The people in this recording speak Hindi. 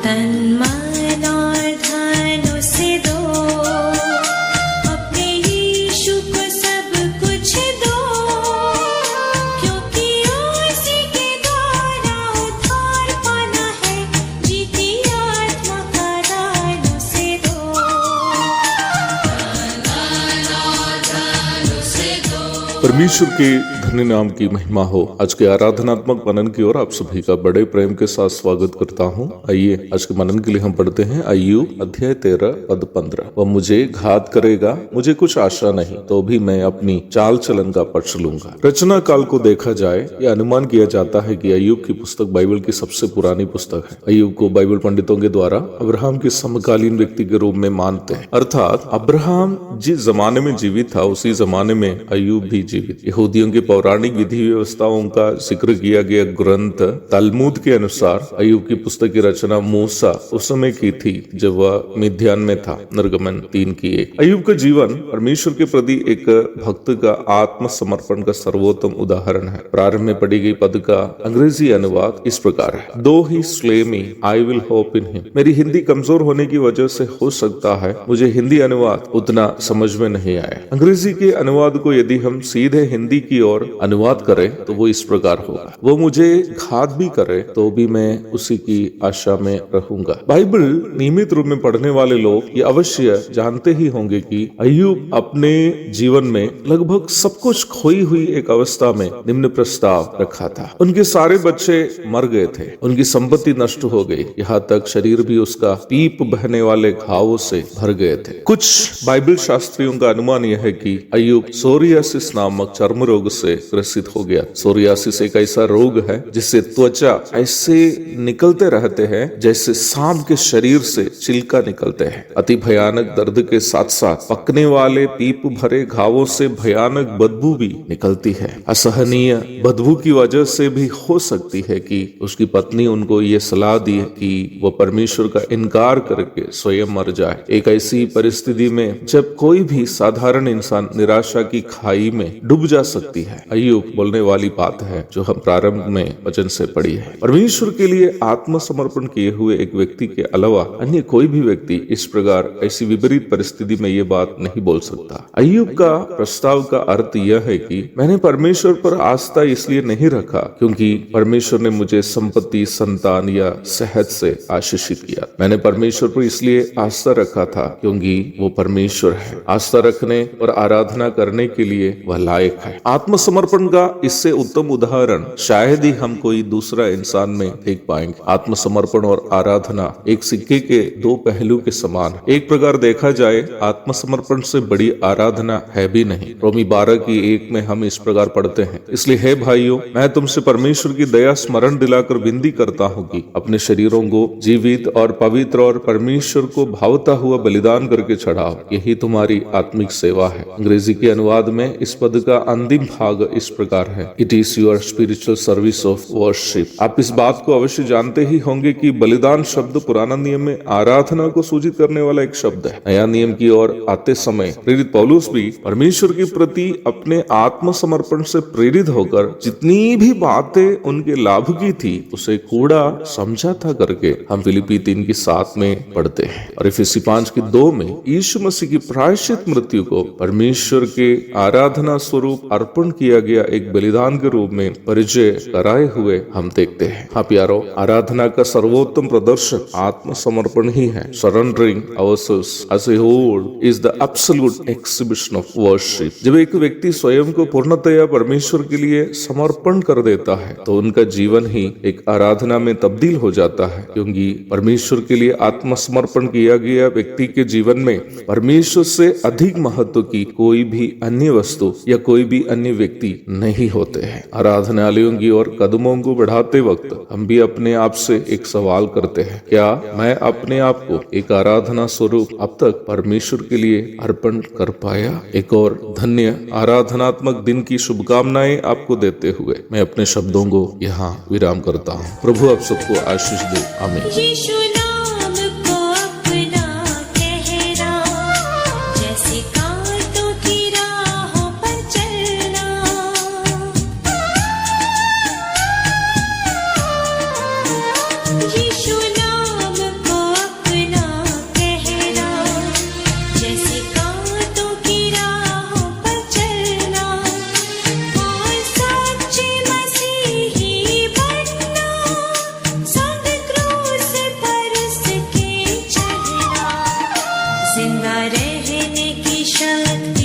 तन मन और धन उसे दो, अपने यीशु को सब कुछ दो, क्योंकि उसी के द्वारा उद्धार पाना है, जीती आत्मा का दान उसे दो, धन उसे दो। परमेश्वर के धन्य नाम की महिमा हो। आज के आराधनात्मक मनन की ओर आप सभी का बड़े प्रेम के साथ स्वागत करता हूँ। आइए आज के मनन के लिए हम पढ़ते हैं अय्यूब अध्याय 13 पद 15। वह मुझे घात करेगा, मुझे कुछ आशा नहीं, तो भी मैं अपनी चाल चलन का पक्ष लूंगा। रचना काल को देखा जाए, यह अनुमान किया जाता है कि अय्यूब की पुस्तक बाइबल की सबसे पुरानी पुस्तक है। अय्यूब को बाइबल पंडितों के द्वारा अब्राहम के समकालीन व्यक्ति के रूप में मानते हैं, अर्थात अब्राहम जिस जमाने में जीवित था उसी जमाने में अय्यूब भी जीवित। यहूदियों के पौराणिक विधि व्यवस्थाओं का जिक्र किया गया ग्रंथ तलमूद के अनुसार अय्यूब की पुस्तक की रचना मूसा उस समय की थी जब वह मिद्यान में था। निर्गमन 3:1। अय्यूब का जीवन परमेश्वर के प्रति एक भक्त का आत्मसमर्पण का सर्वोत्तम उदाहरण है। प्रारंभ में पढ़ी गई पद का अंग्रेजी अनुवाद इस प्रकार है, though he slay me I will hope in him. मेरी हिंदी कमजोर होने की वजह से हो सकता है मुझे हिंदी अनुवाद उतना समझ में नहीं आया। अंग्रेजी के अनुवाद को यदि हम सीधे हिंदी की ओर अनुवाद करें तो वो इस प्रकार होगा, वो मुझे घात भी करे तो भी मैं उसी की आशा में रहूंगा। बाइबल नियमित रूप में पढ़ने वाले लोग ये अवश्य जानते ही होंगे कि अय्यूब अपने जीवन में लगभग सब कुछ खोई हुई एक अवस्था में निम्न प्रस्ताव रखा था। उनके सारे बच्चे मर गए थे, उनकी संपत्ति नष्ट हो गई, यहाँ तक शरीर भी उसका पीप बहने वाले घावों से भर गए थे। कुछ बाइबल शास्त्रियों का अनुमान यह है कि अय्यूब सोरियासिस नामक चर्म रोग से ग्रसित हो गया। सोरियासिस एक ऐसा रोग है जिससे त्वचा ऐसे निकलते रहते हैं जैसे सांप के शरीर से छिलका निकलते हैं। अति भयानक दर्द के साथ साथ पकने वाले पीप भरे घावों से भयानक बदबू भी निकलती है। असहनीय बदबू की वजह से भी हो सकती है कि उसकी पत्नी उनको ये सलाह दी कि वो परमेश्वर का इनकार करके स्वयं मर जाए। एक ऐसी परिस्थिति में जब कोई भी साधारण इंसान निराशा की खाई में डूब जा सकती है, अय्यूब बोलने वाली बात है जो हम प्रारंभ में वचन से पढ़ी है। परमेश्वर के लिए आत्मसमर्पण किए हुए एक व्यक्ति के अलावा अन्य कोई भी व्यक्ति इस प्रकार ऐसी विपरीत परिस्थिति में ये बात नहीं बोल सकता। अय्यूब का प्रस्ताव का अर्थ यह है कि मैंने परमेश्वर पर आस्था इसलिए नहीं रखा क्योंकि परमेश्वर ने मुझे संपत्ति, संतान या सेहत से आशीषित किया। मैंने परमेश्वर पर इसलिए आस्था रखा था क्योंकि वो परमेश्वर है। आस्था रखने और आराधना करने के लिए वह लायक है। आत्मसमर्पण का इससे उत्तम उदाहरण शायद ही हम कोई दूसरा इंसान में देख पाएंगे। आत्मसमर्पण और आराधना एक सिक्के के दो पहलू के समान। एक प्रकार देखा जाए आत्मसमर्पण से बड़ी आराधना है भी नहीं। रोमी 12:1 में हम इस प्रकार पढ़ते हैं, इसलिए हे भाइयों, मैं तुमसे परमेश्वर की दया स्मरण दिलाकर विनती करता हूँ कि अपने शरीरों को जीवित और पवित्र और परमेश्वर को भावता हुआ बलिदान करके चढ़ाओ, यही तुम्हारी आत्मिक सेवा है। अंग्रेजी के अनुवाद में इस पद का अंतिम भाग इस प्रकार है, it is your spiritual service of worship. आप इस बात को अवश्य जानते ही होंगे कि बलिदान शब्द पुराना नियम में आराधना को सूचित करने वाला एक शब्द है। नया नियम की ओर आते समय प्रेरित पौलुस भी परमेश्वर के प्रति अपने आत्मसमर्पण से प्रेरित होकर जितनी भी बातें उनके लाभ की थी उसे कूड़ा समझौता करके हम फिलिपी 3:7 में पढ़ते हैं। और इफिसी 5:2 में यीशु मसीह की प्रायश्चित मृत्यु को परमेश्वर के आराधना स्वरूप अर्पण किया गया एक बलिदान के रूप में परिचय कराए हुए हम देखते हैं। हाँ प्यारो, आराधना का सर्वोत्तम प्रदर्शन आत्मसमर्पण ही है। Surrendering ourselves as a whole is the absolute exhibition of worship. जब एक व्यक्ति स्वयं को पूर्णतया परमेश्वर के लिए समर्पण कर देता है तो उनका जीवन ही एक आराधना में तब्दील हो जाता है, क्योंकि परमेश्वर के लिए आत्मसमर्पण किया गया व्यक्ति के जीवन में परमेश्वर से अधिक महत्व की कोई भी अन्य वस्तु या कोई भी अन्य व्यक्ति नहीं होते हैं। आराधनालयों की ओर कदमों को बढ़ाते वक्त हम भी अपने आप से एक सवाल करते हैं, क्या मैं अपने आप को एक आराधना स्वरूप अब तक परमेश्वर के लिए अर्पण कर पाया? एक और धन्य आराधनात्मक दिन की शुभकामनाएं आपको देते हुए मैं अपने शब्दों को यहाँ विराम करता हूँ। प्रभु आप सबको आशीष दे। आमीन। यीशु नाम शक्ति